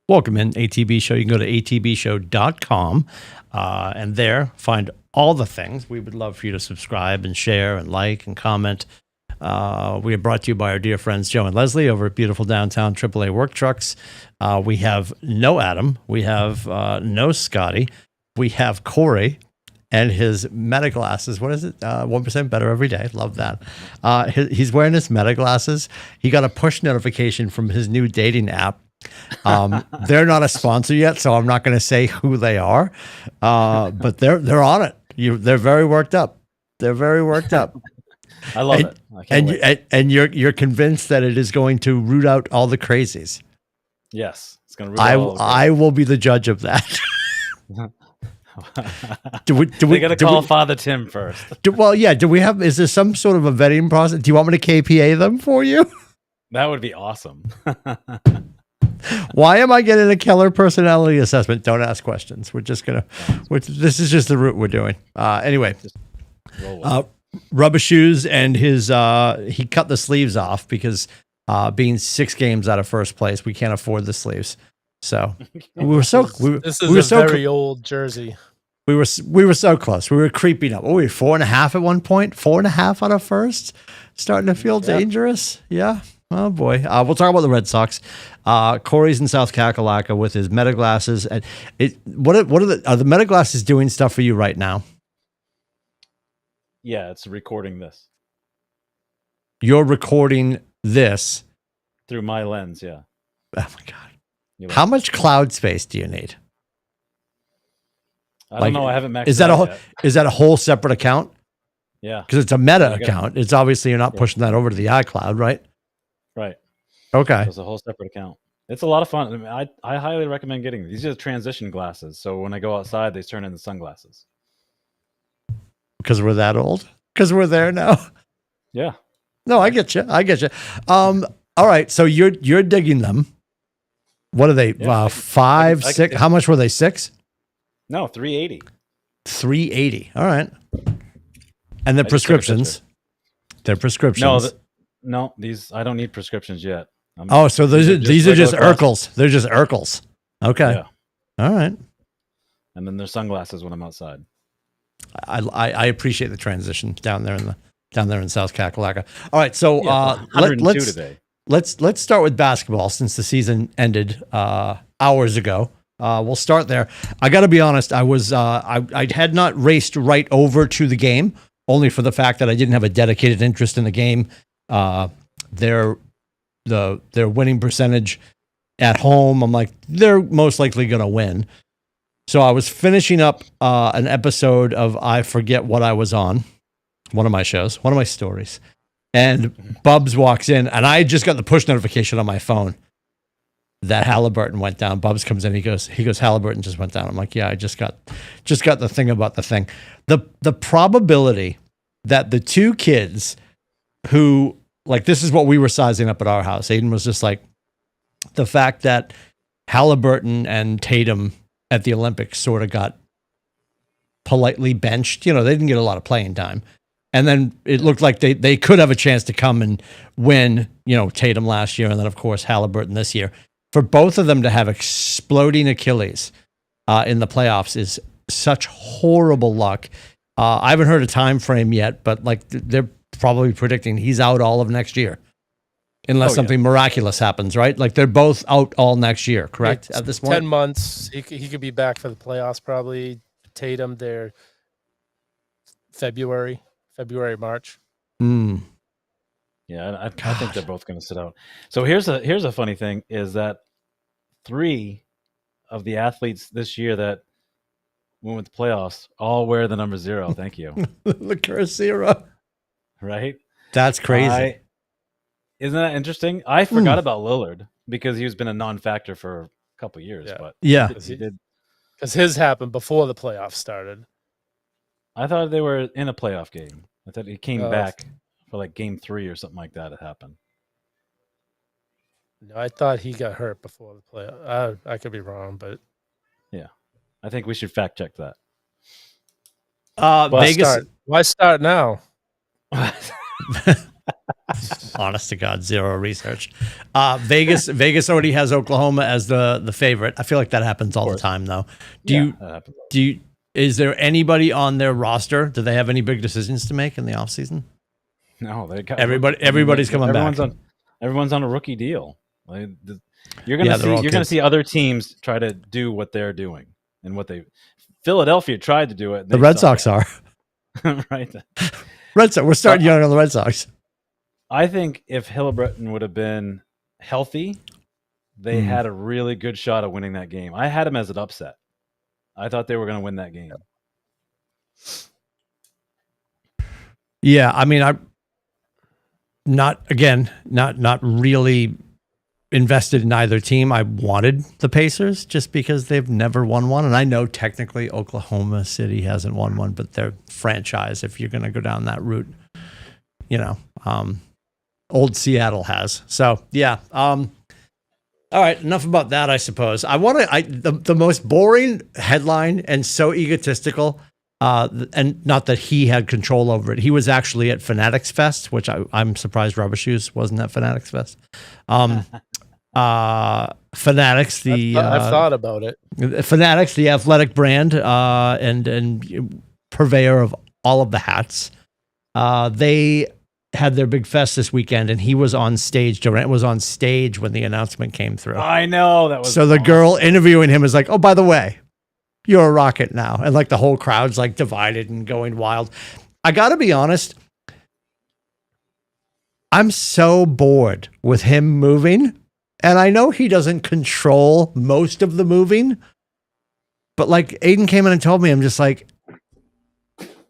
Welcome in, ATB Show. You can go to atbshow.com and there find all the things. We would love for you to subscribe and share and like and comment. We are brought to you by our dear friends Joe and Leslie over at beautiful downtown AAA Work Trucks. We have no Adam. We have no Scotty. We have Corey and his meta glasses. What is it? 1% better every day. Love that. He's wearing his meta glasses. He got a push notification from his new dating app. They're not a sponsor yet, so I'm not going to say who they are. But they're on it. They're very worked up. They're very worked up. I love it. I can't wait. And you're convinced that it is going to root out all the crazies. Yes, it's going to root out all the crazies. I will be the judge of that. We got to call Father Tim first. Do we have? Is there some sort of a vetting process? Do you want me to KPA them for you? That would be awesome. Why am I getting a Keller personality assessment? Don't ask questions. We're just gonna. This is just the route we're doing. Anyway, Rubber Shoes and his he cut the sleeves off because being 6 games out of first place, we can't afford the sleeves. So this is a very old jersey. We were so close. We were creeping up. 4.5 at one point. 4.5 out of first. Starting to feel dangerous. Yeah. Oh boy. We'll talk about the Red Sox. Corey's in South Kakalaka with his meta glasses. And are the meta glasses doing stuff for you right now? Yeah, it's recording this. You're recording this through my lens. Yeah. Oh my God. How much cloud space do you need? I don't know. I haven't maxed Is that a whole separate account? Yeah. Because it's a meta account. It's obviously you're not pushing that over to the iCloud, right? Right. Okay. So it's a whole separate account. It's a lot of fun. I mean, I highly recommend getting these. These are the transition glasses. So when I go outside, they turn into sunglasses. Because we're that old? Because we're there now? Yeah. No, I get you. All right. So you're digging them. What are they? 5, 6? How much were they? 6? No, 380. 380. All right. And the prescriptions. They're prescriptions. No, these I don't need prescriptions yet. So these are just Urkels. They're just Urkels. Okay. Yeah. All right. And then there's sunglasses when I'm outside. I appreciate the transition down there in South Kakalaka. All right, so 102 today. Let's start with basketball since the season ended hours ago. We'll start there. I got to be honest. I had not raced right over to the game, only for the fact that I didn't have a dedicated interest in the game. Their winning percentage at home, I'm like, they're most likely going to win. So I was finishing up an episode of I forget what I was on, one of my shows, one of my stories, and Bubs walks in, and I just got the push notification on my phone that Halliburton went down. Bubs comes in, he goes, Halliburton just went down. I'm like, yeah, I just got the thing about the thing. The probability that the two kids who, like, this is what we were sizing up at our house. Aiden was just like, the fact that Halliburton and Tatum at the Olympics sort of got politely benched. They didn't get a lot of playing time. And then it looked like they could have a chance to come and win, Tatum last year. And then, of course, Halliburton this year. For both of them to have exploding Achilles in the playoffs is such horrible luck. I haven't heard a time frame yet, but they're probably predicting he's out all of next year. Unless something miraculous happens, right? Like they're both out all next year, correct? At this point, 10 months. He could be back for the playoffs probably. Tatum, they're February, March. Yeah, I think they're both going to sit out. So here's a funny thing is that 3 of the athletes this year that went with the playoffs all wear the number 0. Thank you. The curse 0. Right? That's crazy. Isn't that interesting? I forgot about Lillard because he's been a non-factor for a couple of years. Yeah. But yeah, because his happened before the playoffs started. I thought they were in a playoff game. I thought he came back for like game 3 or something like that. It happened. No, I thought he got hurt before the playoff. I could be wrong, but yeah, I think we should fact check that. Vegas. Why start now? Honest to God, zero research. Vegas already has Oklahoma as the favorite. I feel like that happens all the time, though. That happens. Is there anybody on their roster? Do they have any big decisions to make in the offseason? No, they got Everybody's coming back. Everyone's on a rookie deal. Like, you're Yeah, gonna they're all see other teams try to do what they're doing and what Philadelphia tried to do it. The Red Sox are right. Red Sox. We're starting young on the Red Sox. I think if Hillebreton would have been healthy, they had a really good shot at winning that game. I had them as an upset. I thought they were going to win that game. Yeah, I mean, I'm not really invested in either team. I wanted the Pacers just because they've never won one, and I know technically Oklahoma City hasn't won one, but they're franchise. If you're going to go down that route, old Seattle has. So yeah. All right, enough about that, I suppose. The most boring headline and so egotistical, and not that he had control over it. He was actually at Fanatics Fest, which I'm surprised Rubber Shoes wasn't at Fanatics Fest. Fanatics, I've thought about it. Fanatics, the athletic brand, and purveyor of all of the hats. They had their big fest this weekend, and he was on stage. Durant was on stage when the announcement came through. I know that was so. The girl interviewing him is like, "Oh, by the way, you're a Rocket now," and like the whole crowd's like divided and going wild. I got to be honest. I'm so bored with him moving, and I know he doesn't control most of the moving, but like Aiden came in and told me, I'm just like,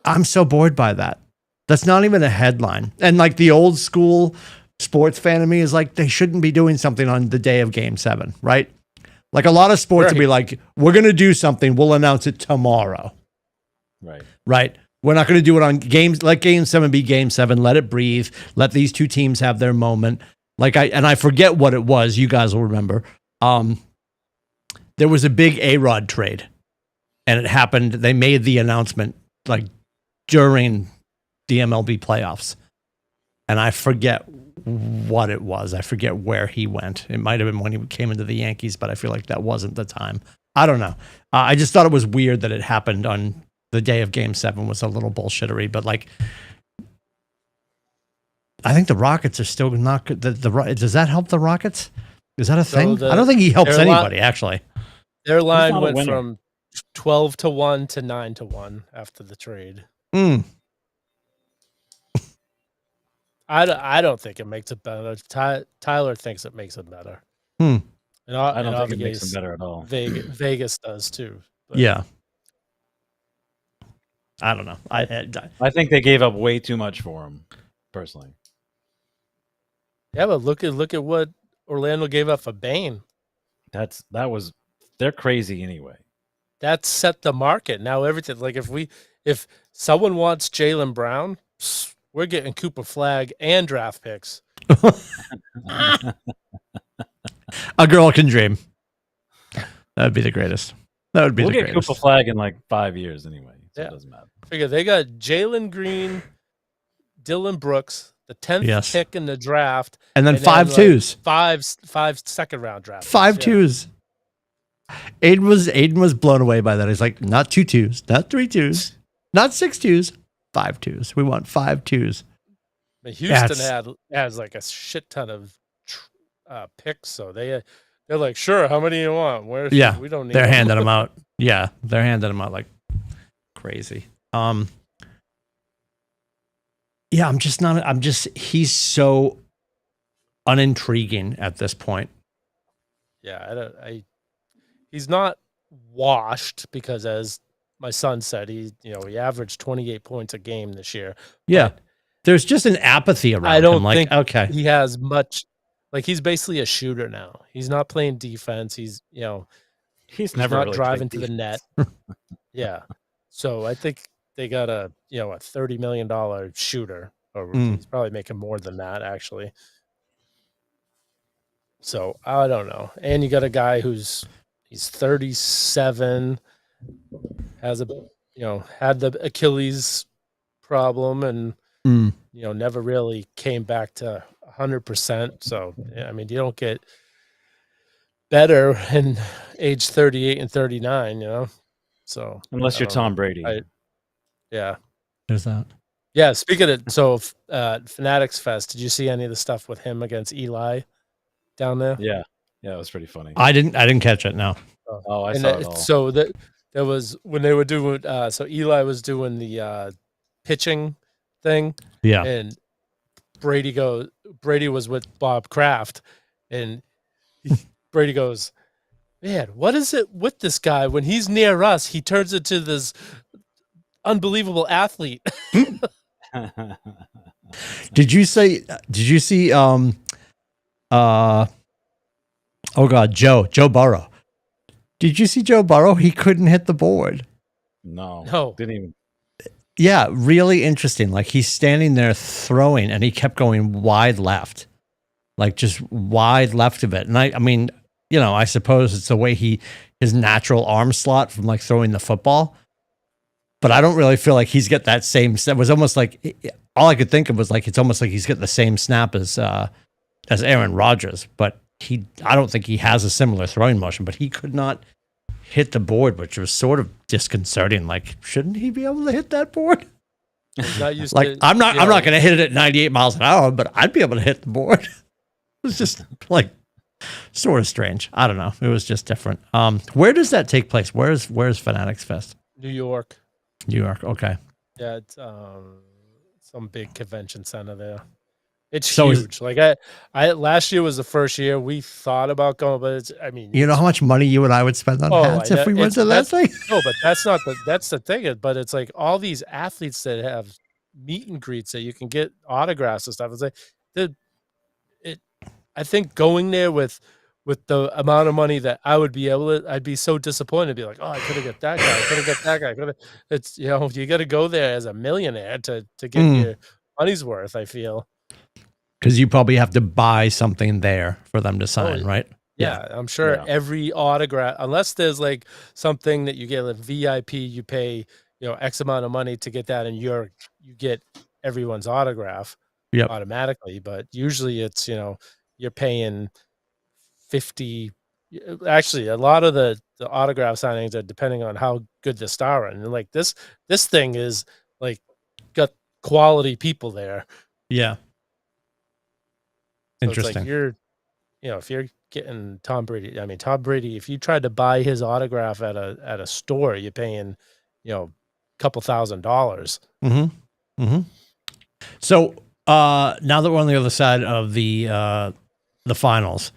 I'm so bored by that. That's not even a headline. And like the old school sports fan of me is like, they shouldn't be doing something on the day of Game 7, right? Like a lot of sports would be like, we're going to do something. We'll announce it tomorrow. Right. We're not going to do it on games. Let Game 7 be Game 7. Let it breathe. Let these two teams have their moment. I forget what it was. You guys will remember. There was a big A-Rod trade, and it happened. They made the announcement like during the MLB playoffs, and I forget what it was. I forget where he went. It might have been when he came into the Yankees, but I feel like that wasn't the time. I don't know. I just thought it was weird that it happened on the day of Game 7. Was a little bullshittery, but like, I think the Rockets are still not good. Does that help the Rockets? Is that a thing? I don't think he helps anybody, actually. Their line went from 12-1 to 9-1 after the trade. I don't think it makes it better. Tyler thinks it makes it better. I don't think it makes it better at all. Vegas does too. But. Yeah. I don't know. I think they gave up way too much for him, personally. Yeah, but look at what Orlando gave up for Bane. They're crazy anyway. That set the market. Now everything, like if someone wants Jaylen Brown, we're getting Cooper Flag and draft picks. A girl can dream. That would be the greatest. We'll get Cooper Flag in like 5 years anyway. So it doesn't matter. Figure they got Jalen Green, Dylan Brooks, the 10th pick in the draft, and then 5 twos, five second round draft, 5 twos. Aiden was blown away by that. He's like, not 2 twos, not 3 twos, not 6 twos, 5 twos. We want 5 twos. But Houston has like a shit ton of picks, so they're like, sure, how many do you want? We don't need. They're handing them out. Yeah, they're handing them out like crazy. Yeah, he's so unintriguing at this point. Yeah, he's not washed because, as my son said, he averaged 28 points a game this year. Yeah. There's just an apathy around him. I don't think he has much. Like, he's basically a shooter now. He's not playing defense. He's never not really driving to the net. Yeah. So I think they got a $30 million shooter. Or he's probably making more than that, actually. So I don't know. And you got a guy he's 37, has had the Achilles problem, and never really came back to 100%. So yeah, I mean, you don't get better in age 38 and 39, you know. So Unless I you're don't know. Tom Brady. Yeah. There's that. Yeah. Speaking of, so Fanatics Fest, did you see any of the stuff with him against Eli down there? Yeah. Yeah, it was pretty funny. I didn't catch it. No. Oh, I And saw it all. so there was when they were doing so Eli was doing the pitching thing, Yeah. and Brady was with Bob Kraft, and Brady goes, man, what is it with this guy? When he's near us, he turns into this unbelievable athlete. Did you see oh God, Joe Burrow? Did you see Joe Burrow? He couldn't hit the board. No. Didn't even. Yeah, really interesting. Like he's standing there throwing and he kept going wide left. Like just wide left of it. And I mean, you know, I suppose it's the way his natural arm slot from like throwing the football. But I don't really feel like he's got that same. It was almost like all I could think of was like it's almost like he's got the same snap as Aaron Rodgers. But I don't think he has a similar throwing motion. But he could not hit the board, which was sort of disconcerting. Like, shouldn't he be able to hit that board? He's not used Like, to, I'm not going to hit it at 98 miles an hour, but I'd be able to hit the board. It was just like sort of strange. I don't know. It was just different. Where does that take place? Where's Fanatics Fest? New York. New York. Okay. Yeah, it's some big convention center there. It's So huge. Like I last year was the first year we thought about going, but it's you know how much money you and I would spend on hats if we went to that thing? No, but that's the thing. But it's like all these athletes that have meet and greets that you can get autographs and stuff. It's like I think going there with the amount of money that I would be able to, I'd be so disappointed. Be like, oh, I could have got that guy. I could have got that guy. It's, you know, you got to go there as a millionaire to get your money's worth, I feel. Because you probably have to buy something there for them to sign, right? Yeah, I'm sure every autograph, unless there's like something that you get a VIP, you pay, you know, X amount of money to get that, and you get everyone's autograph automatically. But usually it's, you know, you're paying 50. Actually, a lot of the autograph signings are depending on how good the star are. And like this thing is like got quality people there. Yeah. So Interesting. it's like if you're getting Tom Brady, I mean, Tom Brady, if you tried to buy his autograph at a store, you're paying, you know, a couple $1,000. Mm-hmm. Mm-hmm. So now that we're on the other side of the finals,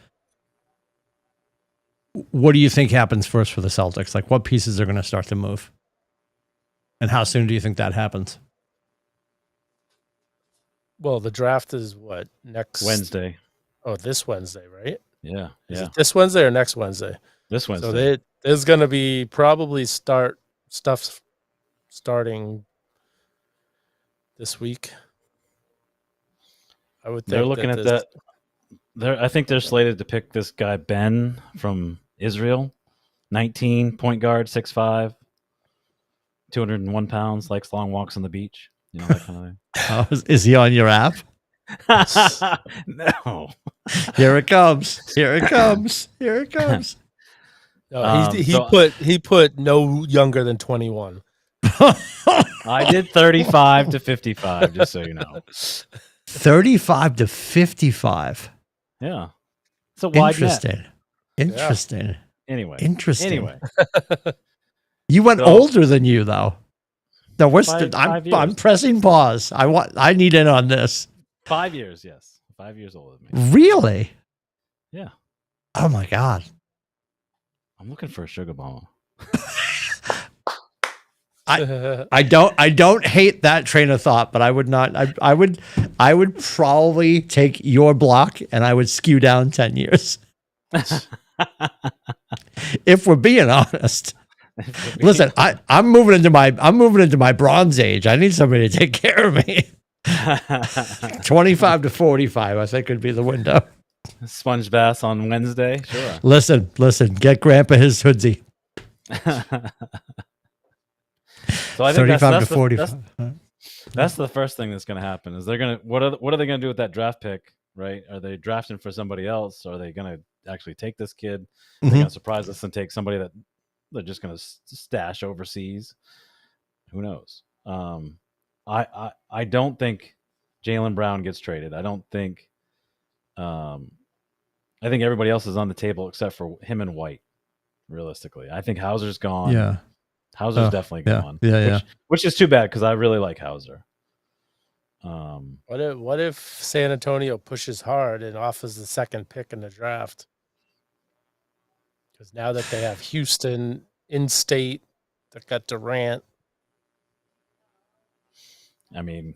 what do you think happens first for the Celtics? Like, what pieces are going to start to move? And how soon do you think that happens? Well, the draft is what, next Wednesday? Oh, this Wednesday, right? Yeah. Is it this Wednesday or next Wednesday? This Wednesday. So there's going to be probably stuff starting this week. I would think they're looking at that. I think they're slated to pick this guy Ben from Israel, 19, point guard, 6'5", 201 pounds, likes long walks on the beach. You know, that kind of thing. Oh, is he on your app? No. Here it comes. Here it comes. Here it comes. No, he put no younger than 21. I did 35 to 55, just so you know. 35 to 55. Yeah. It's a wide Interesting. net. Interesting. Yeah. Anyway. You went older than you, though. No, I'm pressing pause. I need in on this. 5 years, yes. 5 years older than me. Really? Yeah. Oh my God. I'm looking for a sugar bomb. I don't hate that train of thought, but I would not. I would probably take your block and I would skew down 10 years. If we're being honest. Listen, I'm moving into my Bronze Age. I need somebody to take care of me. 25 to 45, I think would be the window. Sponge baths on Wednesday, sure. Listen, get Grandpa his hoodie. So I think 35 to 45. That's the first thing that's going to happen. Is they're going to what are they going to do with that draft pick right? Are they drafting for somebody else? Are they going to actually take this kid? Mm-hmm. They're going to surprise us and take somebody that they're just going to stash overseas. Who knows? I don't think Jaylen Brown gets traded. I don't think. I think everybody else is on the table except for him and White. Realistically, I think Hauser's gone. Yeah, Hauser's definitely gone. Which is too bad because I really like Hauser. What if San Antonio pushes hard and offers the second pick in the draft? Because now that they have Houston in state, they've got Durant. I mean,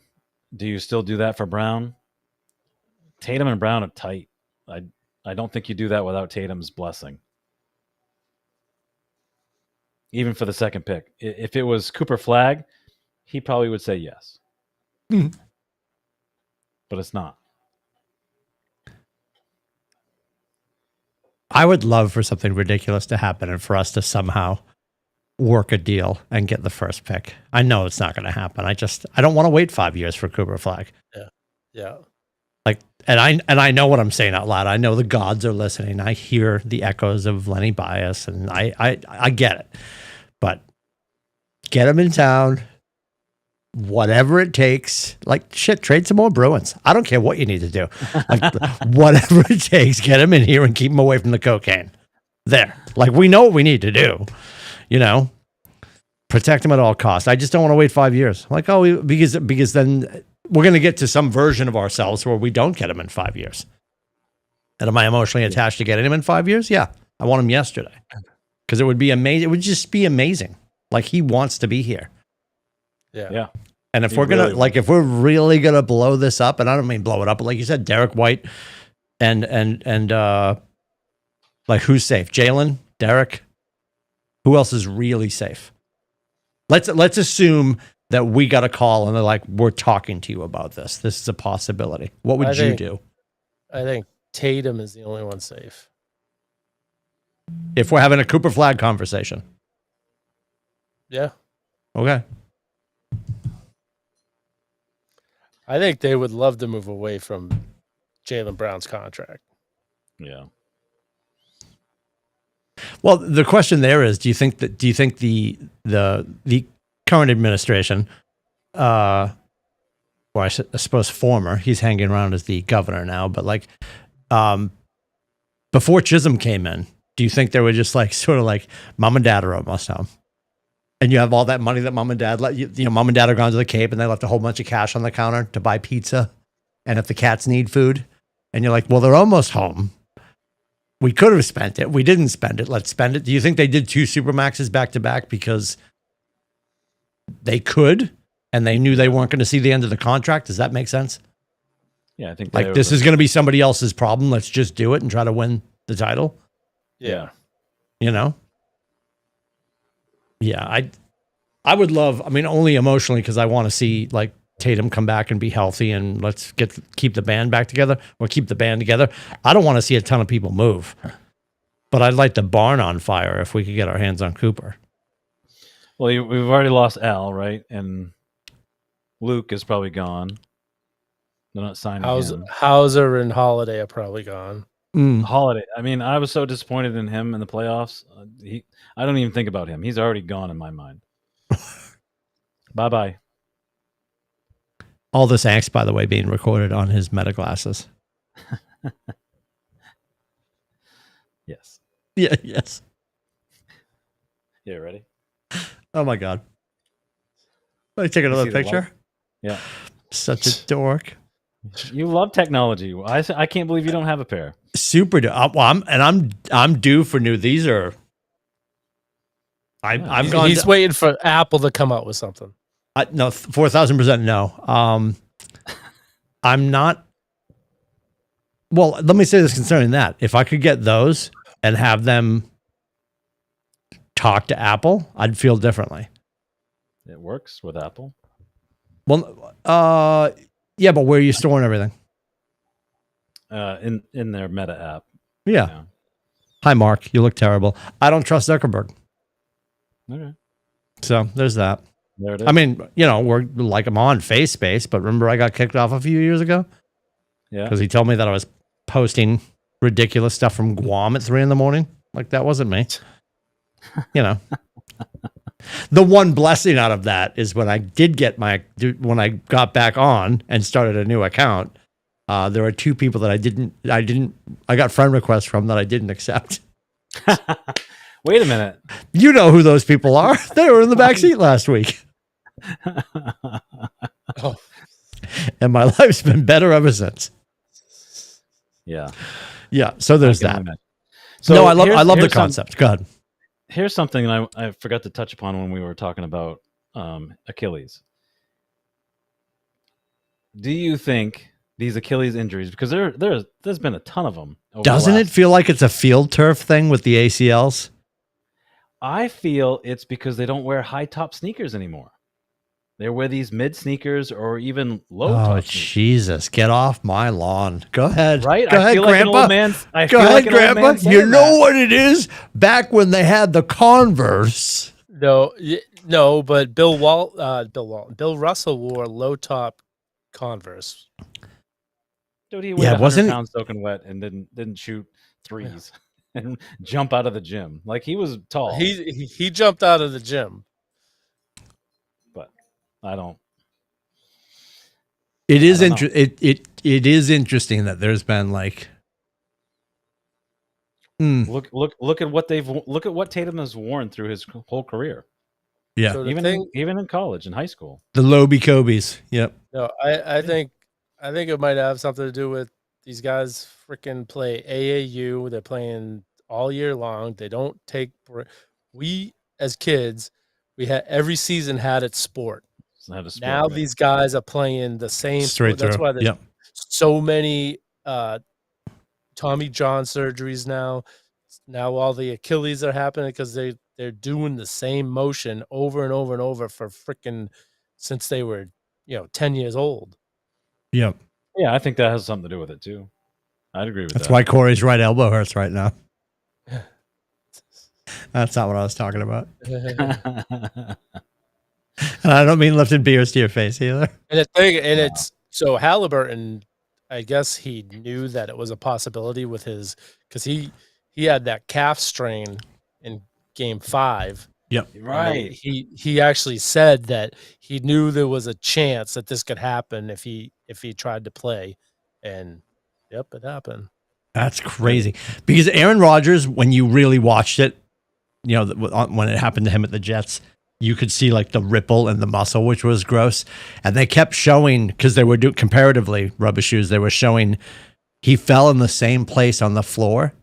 do you still do that for Brown? Tatum and Brown are tight. I don't think you do that without Tatum's blessing. Even for the second pick. If it was Cooper Flagg, he probably would say yes. Mm-hmm. But it's not. I would love for something ridiculous to happen and for us to somehow work a deal and get the first pick. I know it's not going to happen. I don't want to wait 5 years for Cooper Flagg. Yeah. Like, and I know what I'm saying out loud. I know the gods are listening. I hear the echoes of Lenny Bias, and I get it. But get him in town, whatever it takes. Like, shit, trade some more Bruins. I don't care what you need to do. Like, whatever it takes, get him in here and keep him away from the cocaine. There. Like, we know what we need to do. You know, protect him at all costs. I just don't want to wait 5 years. Like, because then we're going to get to some version of ourselves where we don't get him in 5 years. And am I emotionally attached to getting him in 5 years? Yeah. I want him yesterday because it would be amazing. It would just be amazing. Like, he wants to be here. Yeah. And if we're going to, like, if we're really going to blow this up, and I don't mean blow it up, but like you said, Derek White and like, who's safe? Jaylen, Derek. Who else is really safe? Let's assume that we got a call and they're like, we're talking to you about this. This is a possibility. What would you do? I think Tatum is the only one safe. If we're having a Cooper Flagg conversation. Yeah. Okay. I think they would love to move away from Jaylen Brown's contract. Yeah. Well, the question there is, do you think the current administration, well, I suppose former, he's hanging around as the governor now, but like, before Chisholm came in, do you think they were just like, sort of like, mom and dad are almost home? And you have all that money that mom and dad let you know, mom and dad are gone to the Cape and they left a whole bunch of cash on the counter to buy pizza. And if the cats need food, and you're like, well, they're almost home. We could have spent it. We didn't spend it. Let's spend it. Do you think they did 2 Supermaxes back to back because they could and they knew they weren't going to see the end of the contract? Does that make sense? Yeah, I think like this is going to be somebody else's problem. Let's just do it and try to win the title. Yeah. You know? Yeah, I would love, I mean, only emotionally because I want to see like Tatum come back and be healthy and let's keep the band back together or keep the band together. I don't want to see a ton of people move, but I'd light the barn on fire if we could get our hands on Cooper. Well, we've already lost Al, right? And Luke is probably gone. They're not signing him. Hauser and Holiday are probably gone. Holiday. I mean, I was so disappointed in him in the playoffs. I don't even think about him. He's already gone in my mind. Bye-bye. All this angst, by the way, being recorded on his Meta glasses. Yes. Yeah, yes. Yeah, ready? Oh, my God. Let me take another picture. Yeah. Such a dork. You love technology. I can't believe you don't have a pair. Super. Well, I'm due for new. These are. He's waiting for Apple to come out with something. No, 4,000% no. I'm not. Well, let me say this concerning that. If I could get those and have them talk to Apple, I'd feel differently. It works with Apple. Well, yeah, but where are you storing everything? In their Meta app. Yeah. Hi, Mark. You look terrible. I don't trust Zuckerberg. Okay. So there's that. There it is. I mean, you know, we're like I'm on face space, but remember I got kicked off a few years ago? Yeah. Because he told me that I was posting ridiculous stuff from Guam at 3 a.m. Like, that wasn't me. You know. The one blessing out of that is when I got back on and started a new account, there were 2 people that I got friend requests from that I didn't accept. Wait a minute. You know who those people are. They were in the back seat last week. Oh. And my life's been better ever since. Yeah. Yeah. So there's that. So no, I love the concept. Go ahead. Here's something I forgot to touch upon when we were talking about Achilles. Do you think these Achilles injuries, because there's been a ton of them. Doesn't it feel like it's a field turf thing with the ACLs? I feel it's because they don't wear high top sneakers anymore. They wear these mid sneakers or even low top sneakers. Jesus, get off my lawn. Go ahead. Right? Go ahead, Grandpa. Go ahead, Grandpa. You know what it is? Back when they had the Converse. No, but Bill Russell wore low top Converse. Dude, he weighed 100 pounds soaking wet and didn't shoot threes and jump out of the gym. Like, he was tall. He jumped out of the gym. But I don't. It is it is interesting that there's been like look at what Tatum has worn through his whole career. Yeah. So even in college and high school. The Lobie Kobe's. Yep. No, I think it might have something to do with these guys freaking play AAU. They're playing all year long. They don't take. We as kids, we had every season had its sport. Now these guys are playing the same straight sport. That's why there's yep. so many Tommy John surgeries now. Now all the Achilles are happening because they're doing the same motion over and over and over for freaking since they were 10 years old. Yep. Yeah, I think that has something to do with it too. I'd agree with that. That's why Corey's right elbow hurts right now. That's not what I was talking about. And I don't mean lifting beers to your face either. It's so Halliburton, I guess he knew that it was a possibility with his, because he had that calf strain in game 5. Yep. Right. He actually said that he knew there was a chance that this could happen if he tried to play, and yep, it happened. That's crazy because Aaron Rodgers, when you really watched it, when it happened to him at the Jets, you could see like the ripple in the muscle, which was gross. And they kept showing, because they were doing comparatively rubber shoes, they were showing he fell in the same place on the floor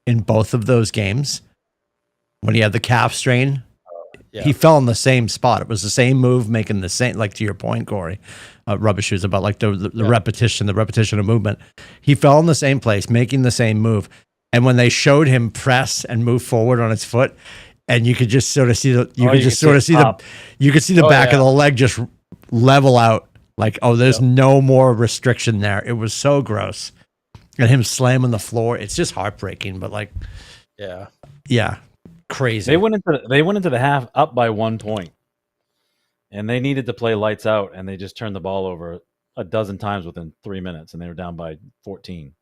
in both of those games. When he had the calf strain, he fell in the same spot. It was the same move, making the same, like to your point, Corey, rubber shoes about like the repetition of movement. He fell in the same place, making the same move. And when they showed him press and move forward on his foot, and you could just sort of see the back of the leg just level out, like, oh, there's no more restriction there. It was so gross. And him slamming the floor, it's just heartbreaking. But like, yeah, crazy. They went into the half up by 1 point, and they needed to play lights out, and they just turned the ball over a dozen times within 3 minutes, and they were down by 14.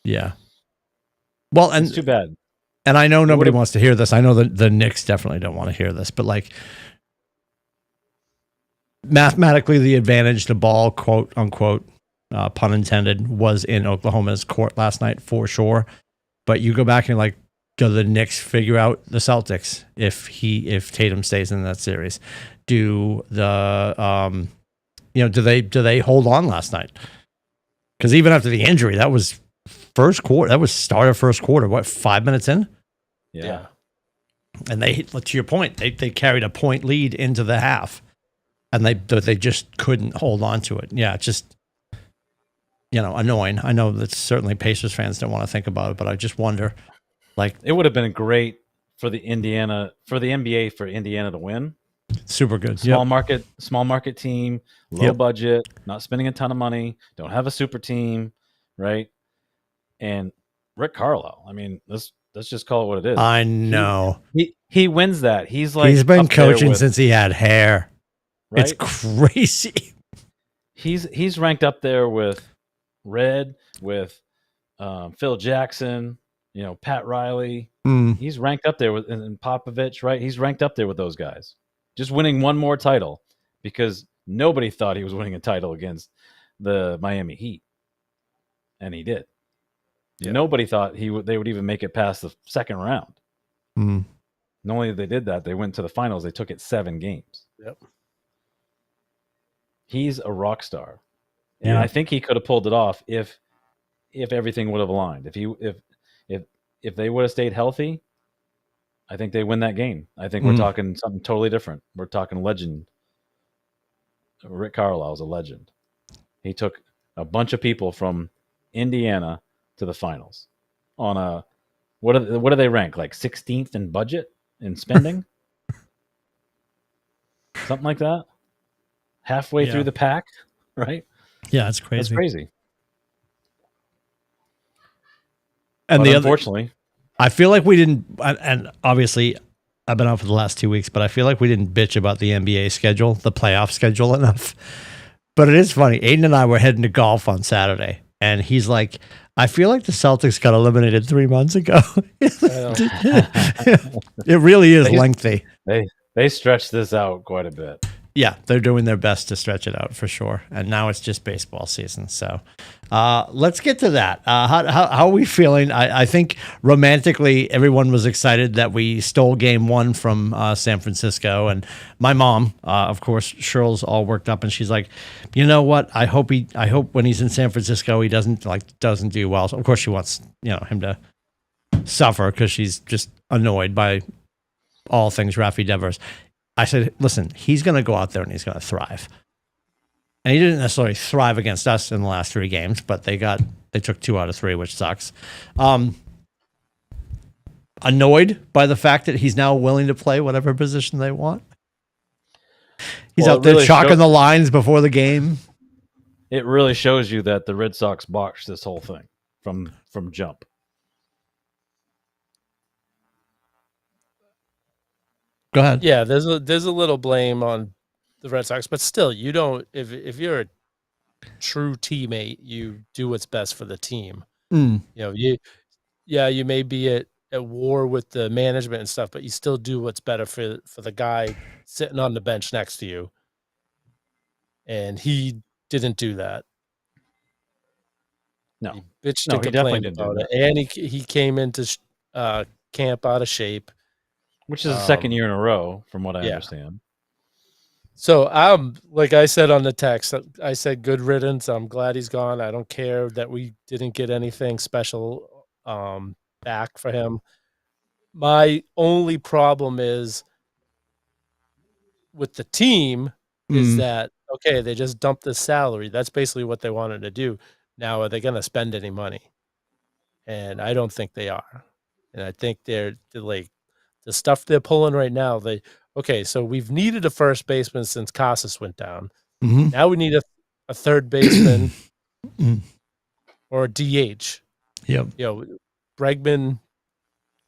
Yeah. Well, and it's too bad. And I know nobody wants to hear this. I know that the Knicks definitely don't want to hear this, but like mathematically, the advantage, the ball, quote unquote, pun intended, was in Oklahoma's court last night for sure. But you go back and like, do the Knicks figure out the Celtics if Tatum stays in that series? Do the do they hold on last night? Because even after the injury, that was first quarter. That was start of first quarter. What, 5 minutes in? Yeah. And they, to your point, they carried a point lead into the half, and they just couldn't hold on to it. Yeah, it's just annoying. I know that certainly Pacers fans don't want to think about it, but I just wonder, like, it would have been great for the NBA for Indiana to win. Super good. Small market team, low budget, not spending a ton of money, don't have a super team, right? And Rick Carlisle, I mean, let's just call it what it is. I know. He wins that. He's been coaching since he had hair. Right? It's crazy. He's ranked up there with Red, with Phil Jackson, Pat Riley. He's ranked up there with and Popovich, right? He's ranked up there with those guys. Just winning one more title because nobody thought he was winning a title against the Miami Heat, and he did. Yep. Nobody thought they would even make it past the second round. Not only did they did that, they went to the finals. They took it 7 games. Yep. He's a rock star, and I think he could have pulled it off if everything would have aligned. If they would have stayed healthy, I think they win that game. I think we're talking something totally different. We're talking legend. Rick Carlisle's a legend. He took a bunch of people from Indiana to the finals on a what do they rank, like 16th in budget in spending? Something like that. Halfway through the pack, right? Yeah, it's crazy. That's crazy. And unfortunately, I feel like we didn't, and obviously I've been out for the last 2 weeks, but I feel like we didn't bitch about the NBA schedule, the playoff schedule enough. But it is funny. Aiden and I were heading to golf on Saturday, and he's like, I feel like the Celtics got eliminated 3 months ago. It really is lengthy. They stretched this out quite a bit. Yeah, they're doing their best to stretch it out for sure. And now it's just baseball season. So let's get to that. How are we feeling? I think romantically, everyone was excited that we stole game 1 from San Francisco. And my mom, of course, Cheryl's all worked up, and she's like, you know what? I hope when he's in San Francisco, he doesn't do well. So of course, she wants him to suffer because she's just annoyed by all things Rafi Devers. I said, listen, he's going to go out there and he's going to thrive. And he didn't necessarily thrive against us in the last 3 games, but they took 2 out of 3, which sucks. Annoyed by the fact that he's now willing to play whatever position they want. He's out there chalking the lines before the game. It really shows you that the Red Sox botched this whole thing from jump. Go ahead. Yeah, there's a little blame on the Red Sox, but still, you don't. If you're a true teammate, you do what's best for the team. You may be at war with the management and stuff, but you still do what's better for the guy sitting on the bench next to you. And he didn't do that. No, he bitched and complained about it, and he came into camp out of shape. Which is the second year in a row, from what I understand. So like I said on the text, I said good riddance. I'm glad he's gone. I don't care that we didn't get anything special back for him. My only problem is with the team is that, okay, they just dumped the salary. That's basically what they wanted to do. Now, are they going to spend any money? And I don't think they are. And I think they're like, the stuff they're pulling right now, so we've needed a first baseman since Casas went down. Now we need a third baseman or a DH. Yep. Bregman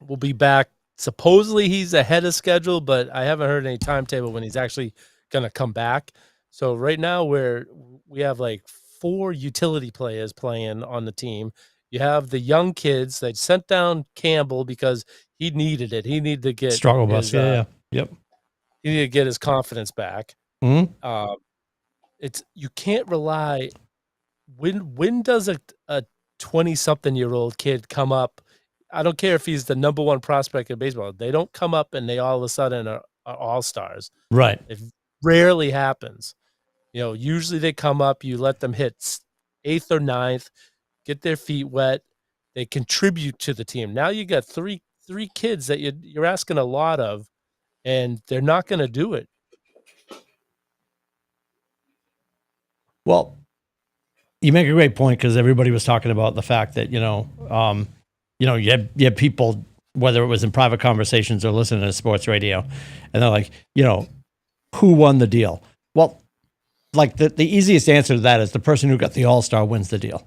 will be back. Supposedly he's ahead of schedule, but I haven't heard any timetable when he's actually going to come back. So right now we have like 4 utility players playing on the team. You have the young kids. They sent down Campbell because he needed it. He needed to get struggle bus. Yep. He needed to get his confidence back. You can't rely. When does a 20-something-year-old kid come up? I don't care if he's the number 1 prospect in baseball. They don't come up and they all of a sudden are all-stars. Right. It rarely happens. Usually they come up. You let them hit 8th or 9th, get their feet wet. They contribute to the team. Now you got three kids that you're asking a lot of, and they're not going to do it. Well, you make a great point because everybody was talking about the fact that you had people, whether it was in private conversations or listening to sports radio, and they're like, who won the deal? Well, like the easiest answer to that is the person who got the All-Star wins the deal.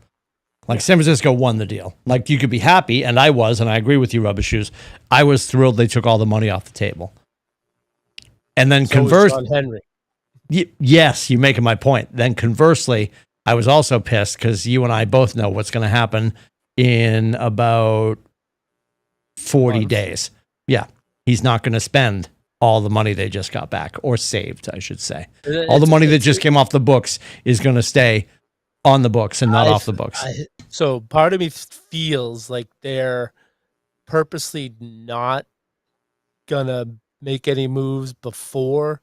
Like San Francisco won the deal. Like you could be happy, and I was, and I agree with you, Rubber Shoes. I was thrilled they took all the money off the table. And then John Henry. Yes, you're making my point. Then conversely, I was also pissed because you and I both know what's going to happen in about 40 days. Yeah. He's not going to spend all the money they just got back, or saved, I should say. All the money that just came off the books is going to stay on the books and not off the books. So part of me feels like they're purposely not going to make any moves before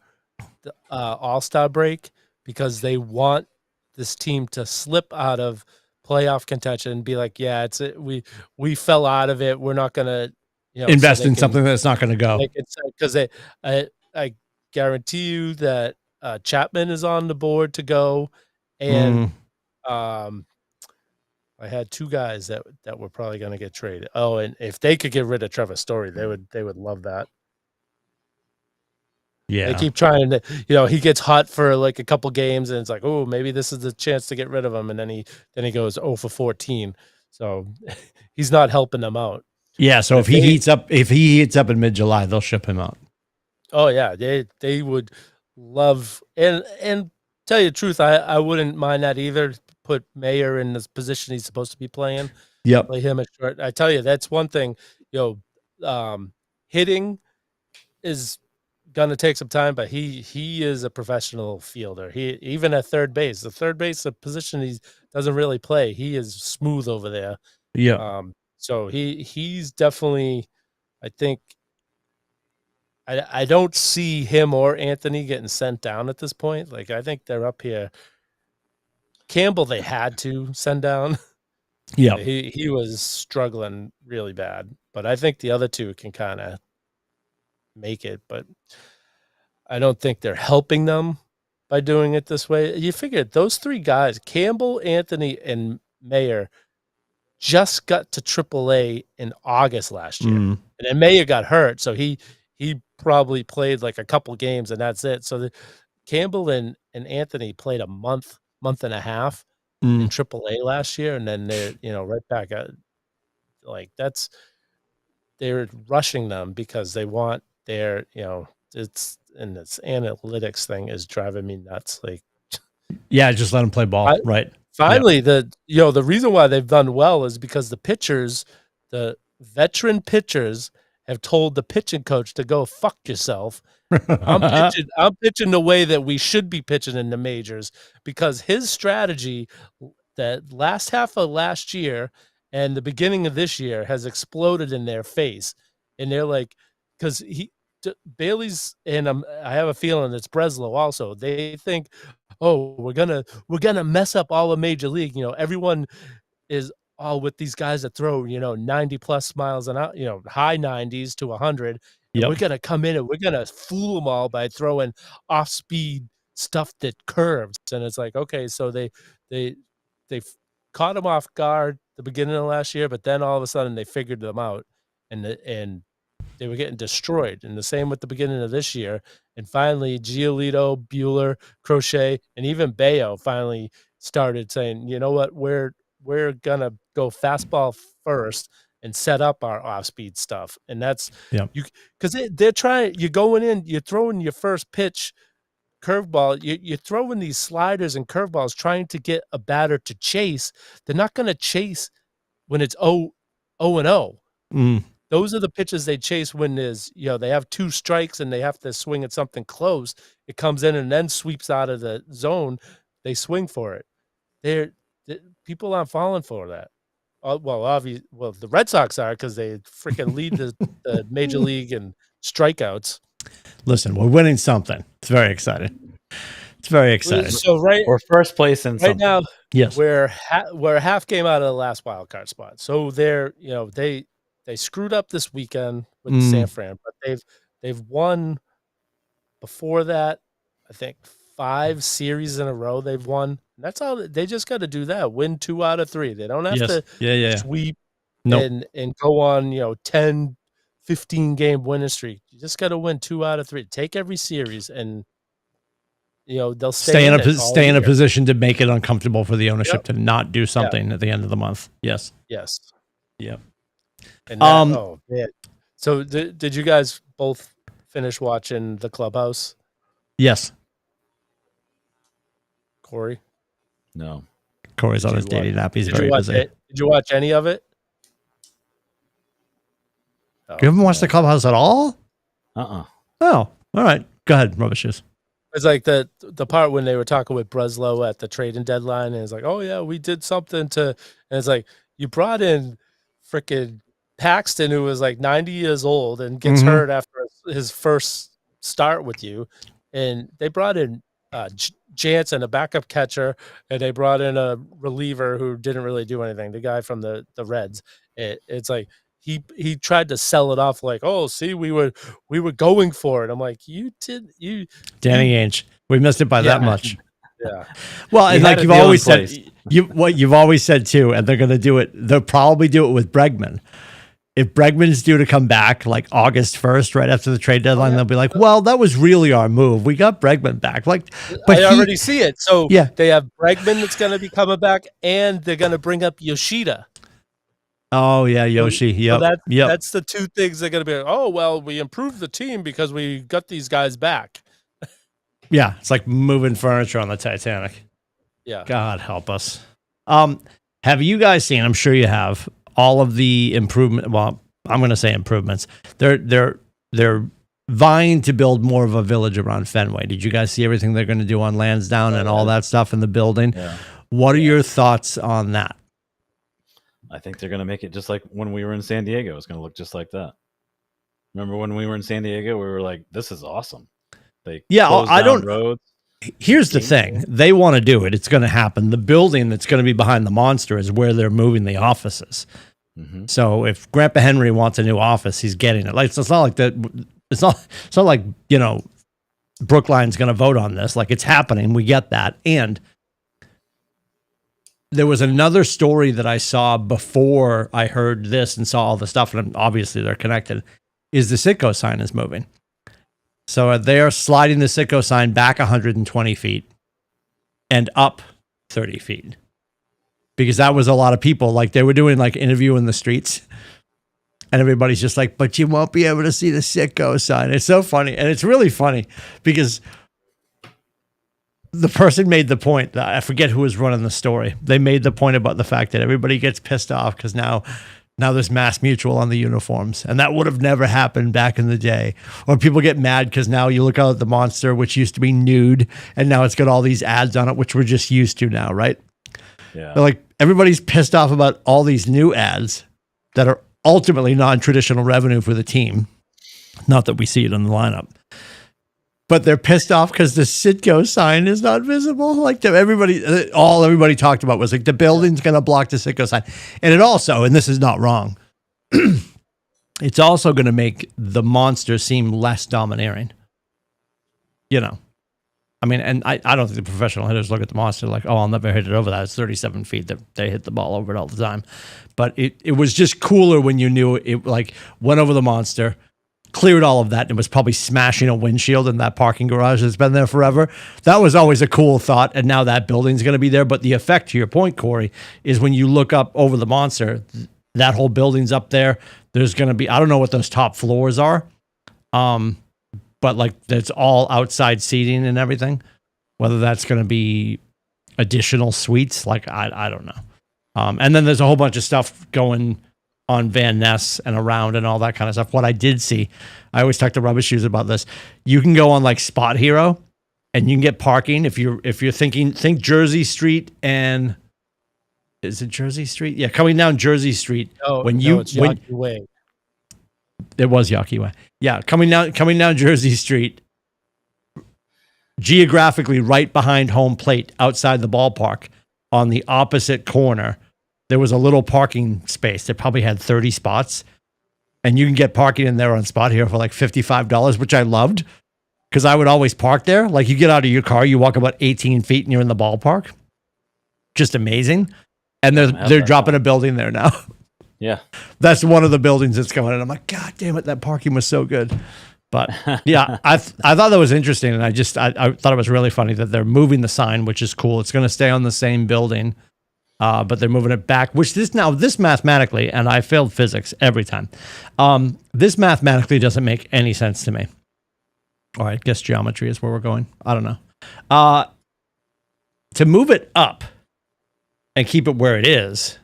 the All-Star break because they want this team to slip out of playoff contention and be like, yeah, we fell out of it. We're not going to invest in something that's not going to go. Because I guarantee you that Chapman is on the board to go, and I had two guys that were probably going to get traded. Oh, and if they could get rid of Trevor Story, they would love that. Yeah, they keep trying to, he gets hot for like a couple games, and it's like, oh, maybe this is the chance to get rid of him, and then he goes 0 for 14. So he's not helping them out. Yeah, so if he heats up in mid-July, they'll ship him out. Oh yeah, they would love, and tell you the truth, I wouldn't mind that either. Put Mayer in the position he's supposed to be playing. Yep. Play him at short. I tell you, that's one thing. Hitting is gonna take some time, but he is a professional fielder. He even at third base, a position he doesn't really play. He is smooth over there. Yeah. So he's definitely, I think. I don't see him or Anthony getting sent down at this point. Like, I think they're up here. Campbell, they had to send down. Yeah. He was struggling really bad. But I think the other two can kind of make it. But I don't think they're helping them by doing it this way. You figure those three guys, Campbell, Anthony, and Mayer, just got to AAA in August last year. And then Mayer got hurt, so he probably played like a couple games and that's it. So Campbell and Anthony played a month and a half in AAA last year, and then they're right back at they're rushing them because they want their this analytics thing is driving me nuts. Like, yeah, just let them play ball, right? Finally, the reason why they've done well is because the pitchers, the veteran pitchers, have told the pitching coach to go fuck yourself. I'm pitching the way that we should be pitching in the majors, because his strategy that last half of last year and the beginning of this year has exploded in their face. And they're like, because Bailey's, and I have a feeling it's Breslow also. They think, oh, we're gonna mess up all of Major League. Everyone is all with these guys that throw 90 plus miles an hour, high 90s to 100. Yep. We're gonna come in and we're gonna fool them all by throwing off speed stuff that curves. And it's like, okay, so they caught them off guard the beginning of last year, but then all of a sudden they figured them out, and they were getting destroyed. And the same with the beginning of this year. And finally, Giolito, Bueller, Crochet, and even Bayo finally started saying, you know what, we're gonna go fastball first and set up our off-speed stuff. And that's because they're trying. You're going in, you're throwing your first pitch curveball. You're throwing these sliders and curveballs, trying to get a batter to chase. They're not going to chase when it's 0-0. Those are the pitches they chase when there's they have two strikes and they have to swing at something close. It comes in and then sweeps out of the zone. They swing for it. People aren't falling for that. Obviously, the Red Sox are, because they freaking lead the Major League in strikeouts. Listen, we're winning something. It's very exciting. It's very exciting. So we're first place in something. Right now. Yes, we're a half game out of the last wild card spot. So they're they screwed up this weekend with San Fran, but they've won before that. I think 5 series in a row they've won. That's all. They just got to do that. Win 2 out of 3. They don't have to sweep and go on 10, 15 game winning streak. You just got to win 2 out of 3. Take every series, and they'll stay in a position to make it uncomfortable for the ownership to not do something at the end of the month. Yes. Yeah. And so did you guys both finish watching The Clubhouse? Yes. Corey? No. Corey's on his dating app. He's very busy. Did you watch any of it? You haven't watched the Clubhouse at all? Oh, all right. Go ahead, Rubber Shoes. It's like the part when they were talking with Breslow at the trading deadline, and it's like, oh yeah, we did something to, and it's like, you brought in freaking Paxton, who was like 90 years old and gets hurt after his first start with you, and they brought in Jansen, a backup catcher, and they brought in a reliever who didn't really do anything. The guy from the Reds. It's like he tried to sell it off like, oh, see, we were going for it. I'm like, Danny Ainge. We missed it by that much. Yeah. Well, and like you've always said, you've always said too, and they're going to do it. They'll probably do it with Bregman. If Bregman's due to come back like August 1st, right after the trade deadline, they'll be like, well, that was really our move. We got Bregman back. But I already see it. So they have Bregman that's going to be coming back, and they're going to bring up Yoshida. Oh, yeah, Yoshi. Yep. So that's the two things they're going to be like, oh, well, we improved the team because we got these guys back. Yeah, it's like moving furniture on the Titanic. Yeah. God help us. Have you guys seen, I'm sure you have, all of the improvement? Well, I'm going to say improvements. They're vying to build more of a village around Fenway. Did you guys see everything they're going to do on Lansdowne and all that stuff in the building? Yeah. What are your thoughts on that? I think they're going to make it just like when we were in San Diego. It's going to look just like that. Remember when we were in San Diego, we were like, this is awesome. Roads. Here's the thing. They want to do it. It's going to happen. The building that's going to be behind the Monster is where they're moving the offices. Mm-hmm. So if Grandpa Henry wants a new office, he's getting it. Like, so it's not like that. It's not like, Brookline's going to vote on this. Like, it's happening. We get that. And there was another story that I saw before I heard this and saw all the stuff, and obviously they're connected, is the Citgo sign is moving. So they're sliding the Citgo sign back 120 feet and up 30 feet. Because that was a lot of people. Like, they were doing like interview in the streets, and everybody's just like, but you won't be able to see the Citgo sign. It's so funny. And it's really funny because the person made the point that I forget who was running the story. They made the point about the fact that everybody gets pissed off because now there's Mass Mutual on the uniforms, and that would have never happened back in the day. Or people get mad because now you look out at the Monster, which used to be nude, and now it's got all these ads on it, which we're just used to now, right? Yeah. They're like, everybody's pissed off about all these new ads that are ultimately non-traditional revenue for the team. Not that we see it in the lineup. But they're pissed off because the Citgo sign is not visible. Like, everybody talked about was like, the building's going to block the Citgo sign. And it also, and this is not wrong, it's also going to make the Monster seem less domineering. I mean, and I don't think the professional hitters look at the Monster like, oh, I'll never hit it over that. It's 37 feet that they hit the ball over it all the time. But it was just cooler when you knew it, like, went over the Monster, cleared all of that, and was probably smashing a windshield in that parking garage that's been there forever. That was always a cool thought, and now that building's going to be there. But the effect, to your point, Corey, is when you look up over the Monster, that whole building's up there. There's going to be, I don't know what those top floors are, but like it's all outside seating and everything. Whether that's going to be additional suites, like I don't know. And then there's a whole bunch of stuff going on Van Ness and around and all that kind of stuff. What I did see, I always talk to Rubber Shoes about this. You can go on like Spot Hero and you can get parking if you're think Jersey Street, and is it Jersey Street? Yeah, coming down Jersey Street. It's Yawkey Way. It was Yawkey Way. Yeah, coming down Jersey Street, geographically right behind home plate outside the ballpark on the opposite corner. There was a little parking space that probably had 30 spots, and you can get parking in there on Spot Hero for like $55, which I loved because I would always park there. Like, you get out of your car, you walk about 18 feet and you're in the ballpark. Just amazing. And they're dropping a building there now. Yeah. That's one of the buildings that's coming in. I'm like, God damn it, that parking was so good. But yeah, I thought that was interesting. And I thought it was really funny that they're moving the sign, which is cool. It's going to stay on the same building. But they're moving it back, which this mathematically, and I failed physics every time. This mathematically doesn't make any sense to me. All right, I guess geometry is where we're going. I don't know. To move it up, and keep it where it is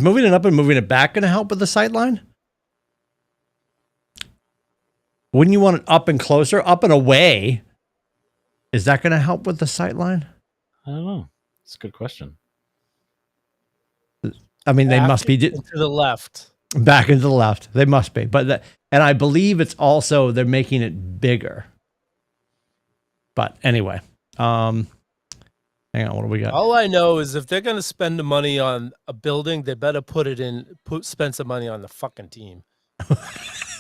moving it up and moving it back going to help with the sightline? Wouldn't you want it up and closer, up and away? Is that going to help with the sightline? I don't know. It's a good question. I mean, they must be to the left. Back into the left. They must be. But and I believe it's also they're making it bigger. But anyway, hang on, what do we got? All I know is if they're going to spend the money on a building, they better spend some money on the fucking team.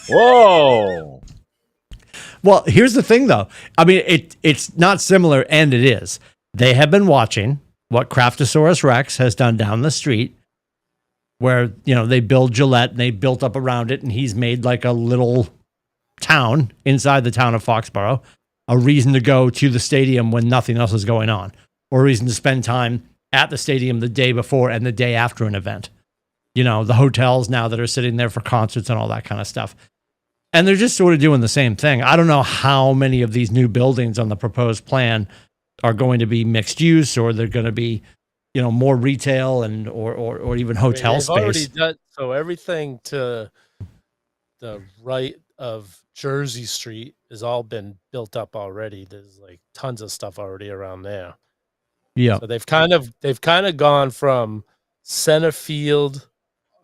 Whoa. Well, here's the thing, though. I mean, it's not similar, and it is. They have been watching what Craftosaurus Rex has done down the street, where, you know, they build Gillette, and they built up around it, and he's made like a little town inside the town of Foxborough, a reason to go to the stadium when nothing else is going on, or a reason to spend time at the stadium the day before and the day after an event. You know, the hotels now that are sitting there for concerts and all that kind of stuff. And they're just sort of doing the same thing. I don't know how many of these new buildings on the proposed plan are going to be mixed use, or they're going to be, you know, more retail and or even hotel space. Already done, so everything to the right of Jersey Street has all been built up already. There's like tons of stuff already around there. Yeah. So they've kind of gone from center field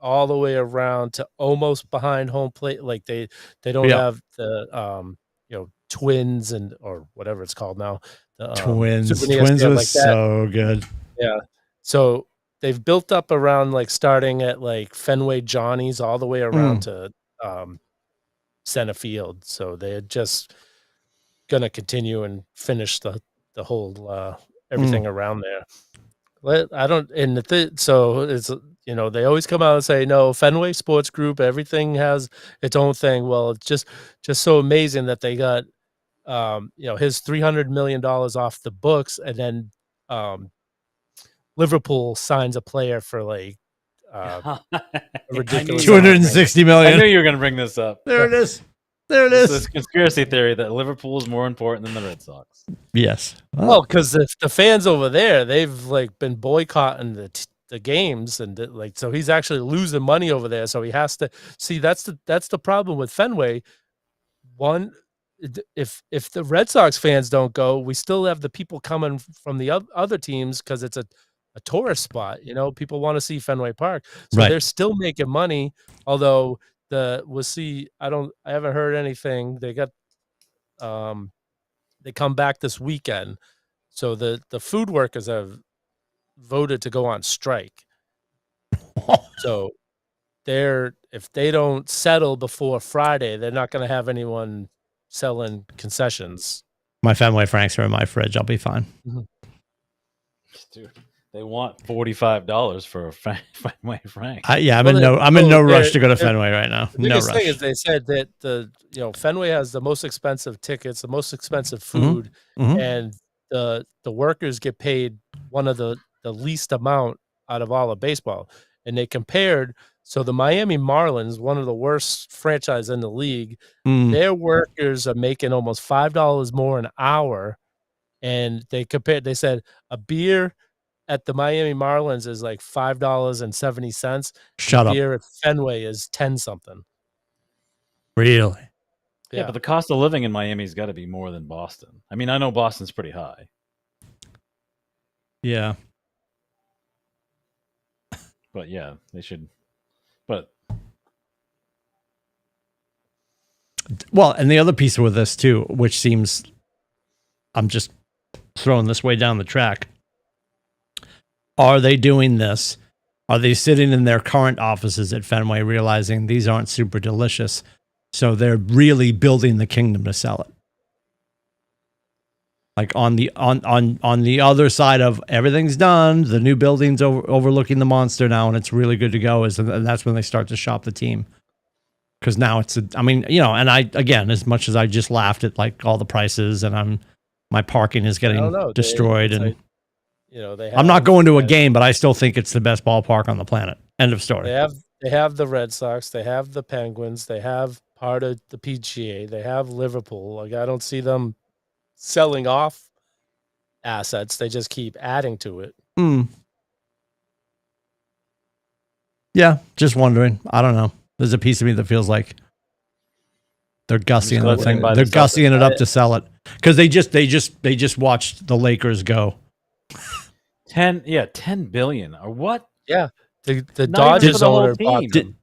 all the way around to almost behind home plate. Like they don't have the you know, Twins and or whatever it's called now. The, Twins was like so good. Yeah. So they've built up around, like, starting at like Fenway Johnny's all the way around to center field. So they're just gonna continue and finish the whole everything around there. I don't, and so it's, you know, they always come out and say, no, Fenway Sports Group, everything has its own thing. Well, it's just so amazing that they got, you know, his $300 million off the books, and then Liverpool signs a player for like ridiculous $260 million. I knew you were going to bring this up. There it is. There it is. This conspiracy theory that Liverpool is more important than the Red Sox. Yes. Well, because the fans over there, they've like been boycotting the games, and like, so he's actually losing money over there. So he has to see, that's the problem with Fenway. One, if the Red Sox fans don't go, we still have the people coming from the other teams because it's a tourist spot. You know, people want to see Fenway Park, so they're still making money. Although we'll see. I haven't heard anything. They got they come back this weekend, so the food workers have voted to go on strike. So if they don't settle before Friday, they're not going to have anyone selling concessions. My Fenway Franks are in my fridge. I'll be fine. Dude, they want $45 for a Fenway Frank. I'm in no rush to go to Fenway right now. The biggest thing is they said that Fenway has the most expensive tickets, the most expensive food, and the workers get paid one of the least amount out of all of baseball. And they compared, so the Miami Marlins, one of the worst franchise in the league, their workers are making almost $5 more an hour. And they said a beer at the Miami Marlins is like $5.70. Shut up. Beer at Fenway is 10 something. Really? Yeah, but the cost of living in Miami's got to be more than Boston. I mean, I know Boston's pretty high. Yeah. But yeah, they should. But well, and the other piece with this too, which seems, I'm just throwing this way down the track. Are they doing this? Are they sitting in their current offices at Fenway realizing these aren't super delicious? So they're really building the kingdom to sell it. Like on the other side of everything's done, the new building's overlooking the monster now, and it's really good to go. And that's when they start to shop the team. Because now and I, again, as much as I just laughed at like all the prices, and my parking is getting destroyed, I'm not going to a game, but I still think it's the best ballpark on the planet. End of story. They have the Red Sox, they have the Penguins, they have part of the PGA, they have Liverpool. Like, I don't see them selling off assets. They just keep adding to it. Yeah, just wondering. I don't know. There's a piece of me that feels like they're gussying the thing. They're gussying it up to sell it because they just watched the Lakers go. 10 billion or what? Yeah, the Dodgers owner bought them.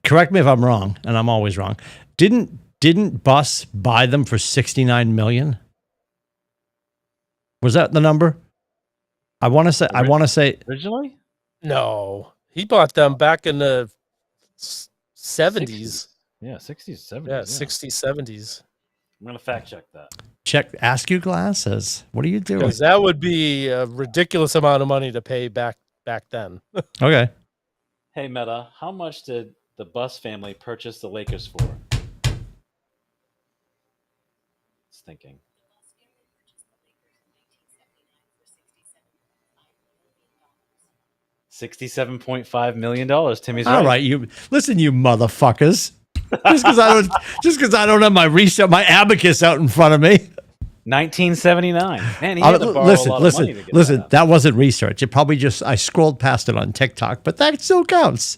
Correct me if I'm wrong, and I'm always wrong. Didn't Bus buy them for $69 million? Was that the number? I want to say originally. No, he bought them back in the 70s. Yeah, 60s, 70s. Yeah, 60s, 70s. I'm gonna fact check that. Ask you glasses. What are you doing? Because that would be a ridiculous amount of money to pay back then. Okay. Hey, Meta, how much did the Bus family purchase the Lakers for? It's thinking. $67.5 million. Timmy's right. All right, you listen, you motherfuckers. Just because I don't have my abacus out in front of me. 1979. Man, he had to borrow a lot of money to get listen. That wasn't research. It probably I scrolled past it on TikTok, but that still counts.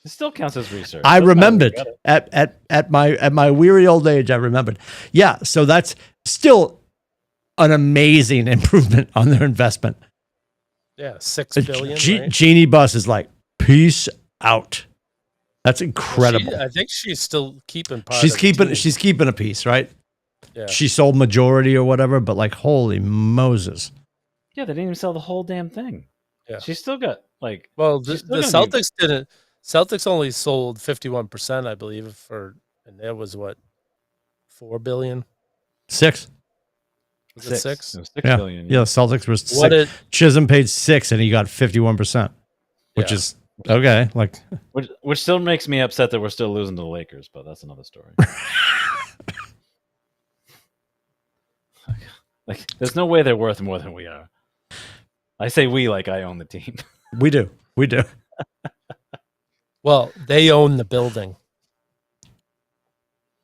It still counts as research. I remembered at my weary old age. I remembered. Yeah, so that's still an amazing improvement on their investment. Yeah, $6 billion. Right? Jeannie Buss is like, peace out. That's incredible. I think she's still keeping part. She's keeping a piece, right? Yeah. She sold majority or whatever, but like, holy Moses. Yeah, they didn't even sell the whole damn thing. Yeah. She's still got like. Well, the Celtics didn't. Celtics only sold 51%, I believe, and that was what, $4 billion. 6. Was it 6? It was $6 billion. Yeah, the Celtics was 6. Chisholm paid 6, and he got 51%, which is okay. Like, which still makes me upset that we're still losing to the Lakers, but that's another story. Like, there's no way they're worth more than we are. I say we like I own the team. We do. Well, they own the building.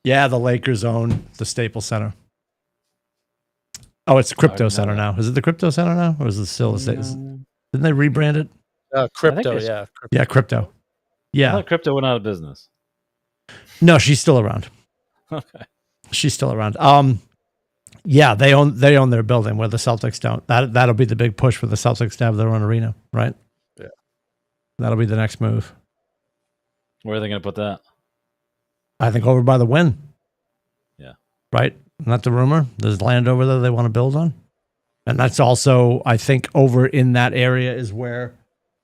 Yeah, the Lakers own the Staples Center. Oh, it's Crypto Center now. Is it the Crypto Center now, or is it still the Didn't they rebrand it? Crypto, yeah. Yeah, Crypto. Yeah, I thought Crypto went out of business. No, she's still around. Okay, she's still around. Yeah, they own their building where the Celtics don't. That'll be the big push for the Celtics to have their own arena, right? Yeah, that'll be the next move. Where are they going to put that? I think over by the Wynn. Yeah. Right? Isn't that the rumor? There's land over there they want to build on. And that's also, I think, over in that area is where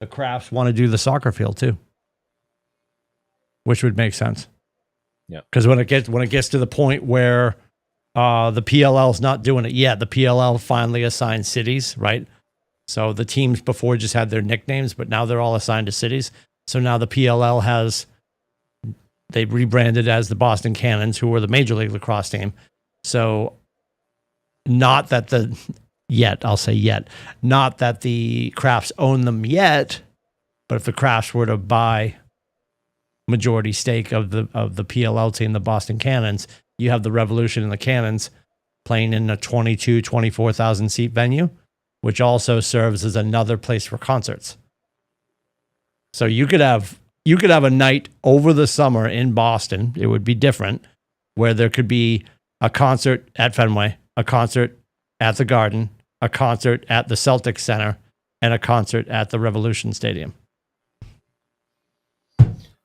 the Crafts want to do the soccer field too. Which would make sense. Yeah. Because when it gets to the point where the PLL is not doing it yet, the PLL finally assigned cities, right? So the teams before just had their nicknames, but now they're all assigned to cities. So now the PLL they rebranded as the Boston Cannons, who were the Major League Lacrosse team. So not that the Crafts own them yet, but if the Crafts were to buy majority stake of the PLL team, the Boston Cannons, you have the Revolution and the Cannons playing in a 24,000 seat venue, which also serves as another place for concerts. So you could have a night over the summer in Boston. It would be different, where there could be a concert at Fenway, a concert at the Garden, a concert at the Celtics Center, and a concert at the Revolution Stadium,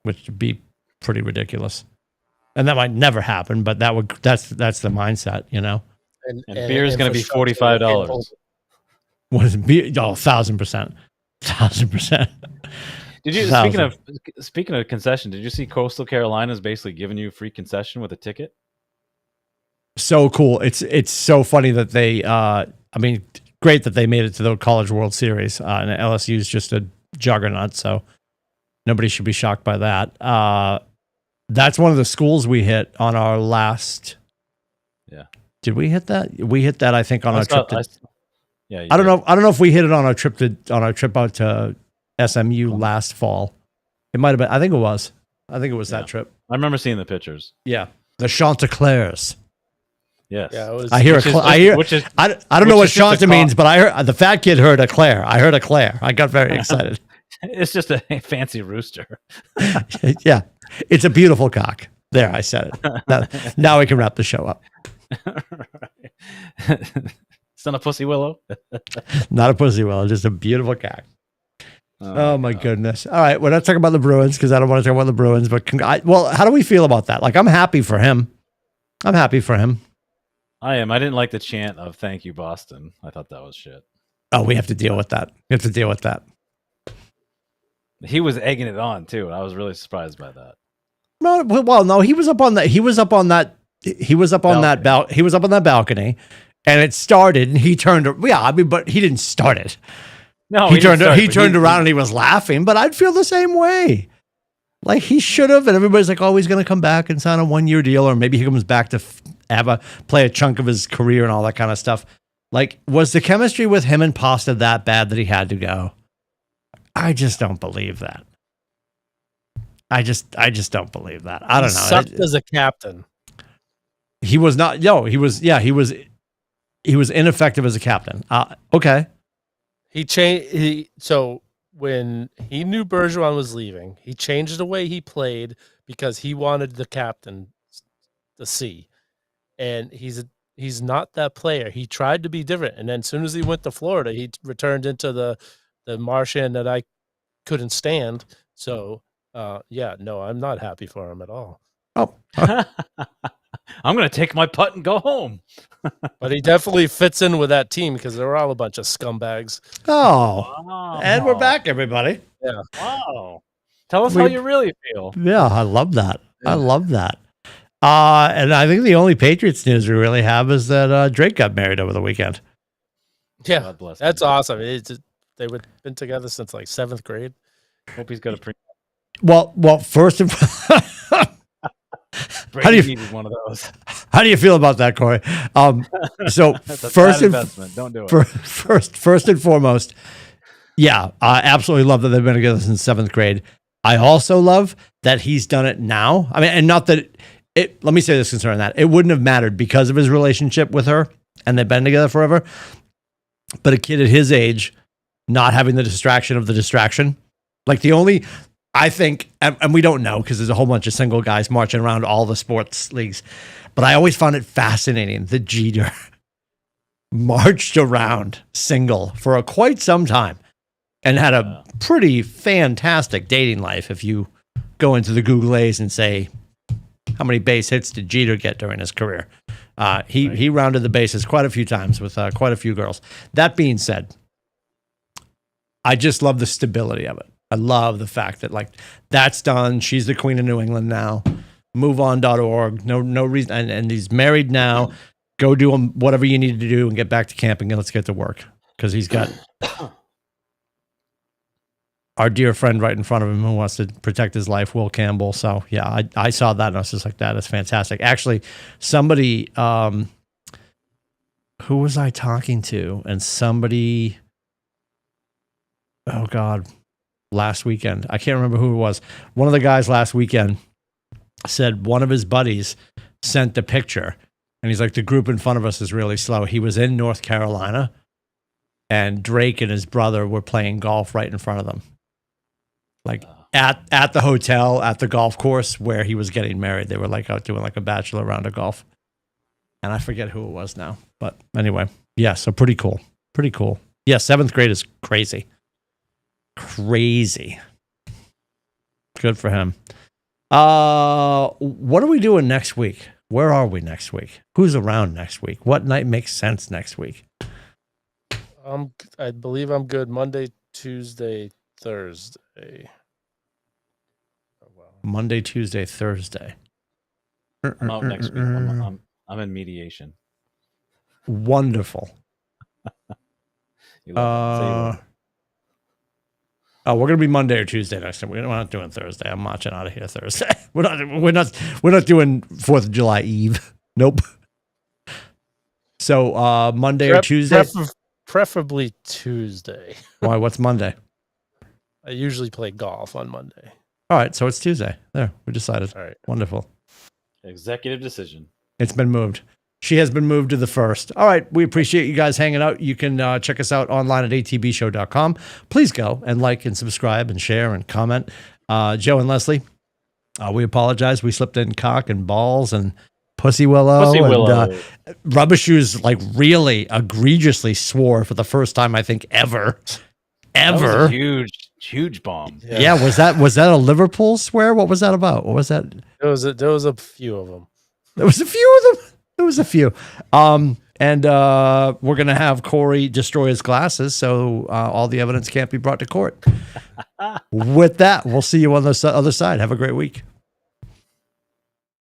which would be pretty ridiculous. And that might never happen, but that's the mindset, you know. And beer is going to be $45. What is beer? Oh, 1,000%, 1,000%. Did you speaking of concession? Did you see Coastal Carolina's basically giving you a free concession with a ticket? So cool! It's so funny that they. Great that they made it to the College World Series, and LSU is just a juggernaut. So nobody should be shocked by that. That's one of the schools we hit on our last. Yeah. Did we hit that? We hit that, I think, on our trip. I don't know. I don't know if we hit it on our trip out to SMU last fall. It might have been. I think it was that trip. I remember seeing the pictures. Yeah, the Chanticleers. Yes. Yeah, it was, I don't know what Shanta means, but I heard the fat kid heard Eclair. I heard Eclair. I got very excited. It's just a fancy rooster. Yeah, it's a beautiful cock. There, I said it. Now we can wrap the show up. It's not a pussy willow. Not a pussy willow, just a beautiful cock. Oh my goodness. All right, we're not talking about the Bruins because I don't want to talk about the Bruins. But well, how do we feel about that? Like, I'm happy for him. I'm happy for him. I am. I didn't like the chant of "Thank you, Boston." I thought that was shit. Oh, we have to deal with that. We have to deal with that. He was egging it on too, and I was really surprised by that. No, well, no, he was up on that. He was up on that. He was up on that. He was up on that balcony, and it started. And he turned. Yeah, I mean, but he didn't start it. No, he turned around and he was laughing. But I'd feel the same way. Like, he should have. And everybody's like, "Oh, he's going to come back and sign a 1-year deal, or maybe he comes back to play a chunk of his career and all that kind of stuff." Like, was the chemistry with him and Pasta that bad that he had to go? I just don't believe that. I just don't believe that. I don't know. Sucked as a captain. He was not. No, he was. Yeah, he was ineffective as a captain. Okay. He changed. So when he knew Bergeron was leaving, he changed the way he played because he wanted the captain to see. And he's not that player. He tried to be different, and then as soon as he went to Florida, he returned into the Martian that I couldn't stand. So, yeah, no, I'm not happy for him at all. Oh, I'm going to take my putt and go home. But he definitely fits in with that team because they're all a bunch of scumbags. Oh, wow. And we're back, everybody. Yeah. Wow. Tell us how you really feel. Yeah, I love that. I love that. And I think the only Patriots news we really have is that Drake got married over the weekend. Yeah, God bless that's him. Awesome. They've been together since like 7th grade. Hope he's got a pre. Well, first and how do you one of those? How do you feel about that, Corey? So don't do it. First and foremost, yeah, I absolutely love that they've been together since 7th grade. I also love that he's done it now. I mean, and not that it. Let me say this concerning that it wouldn't have mattered because of his relationship with her, and they've been together forever. But a kid at his age, not having the distraction of the distraction, like the only. I think, and we don't know because there's a whole bunch of single guys marching around all the sports leagues, but I always found it fascinating that Jeter marched around single for quite some time and had a pretty fantastic dating life. If you go into the Google's and say, how many base hits did Jeter get during his career? He rounded the bases quite a few times with quite a few girls. That being said, I just love the stability of it. I love the fact that, like, that's done. She's the queen of New England now. MoveOn.org. No reason. And he's married now. Go do whatever you need to do and get back to camping and let's get to work. Because he's got our dear friend right in front of him who wants to protect his life, Will Campbell. So, yeah, I saw that and I was just like, that is fantastic. Actually, somebody, who was I talking to? And somebody, oh, God. Last weekend, I can't remember who it was. One of the guys last weekend said one of his buddies sent a picture, and he's like, the group in front of us is really slow. He was in North Carolina, and Drake and his brother were playing golf right in front of them, like at the hotel, at the golf course where he was getting married. They were like out doing like a bachelor round of golf, and I forget who it was now. But anyway, yeah, so pretty cool. Pretty cool. Yeah, 7th grade is crazy. Crazy. Good for him. What are we doing next week? Where are we next week? Who's around next week? What night makes sense next week? I believe I'm good Monday, Tuesday, Thursday. Oh, wow. Monday, Tuesday, Thursday. I'm out next week. I'm in mediation. Wonderful. Oh, we're gonna be Monday or Tuesday next time. We're not doing Thursday. I'm marching out of here Thursday. We're not doing 4th of July Eve. Nope. So Monday or Tuesday. Preferably Tuesday. Why? What's Monday? I usually play golf on Monday. All right, so it's Tuesday. There, we decided. All right. Wonderful. Executive decision. It's been moved. She has been moved to the first. All right. We appreciate you guys hanging out. You can check us out online at atbshow.com. Please go and like and subscribe and share and comment. Joe and Leslie, we apologize. We slipped in cock and balls and Pussy Willow. And, Rubber Shoes like really egregiously swore for the first time, I think, ever. That was a huge bomb. Yeah. Was that a Liverpool swear? What was that about? What was that? There was a few of them. There was a few of them. There was a few. And we're going to have Corey destroy his glasses, so all the evidence can't be brought to court. With that, we'll see you on the other side. Have a great week.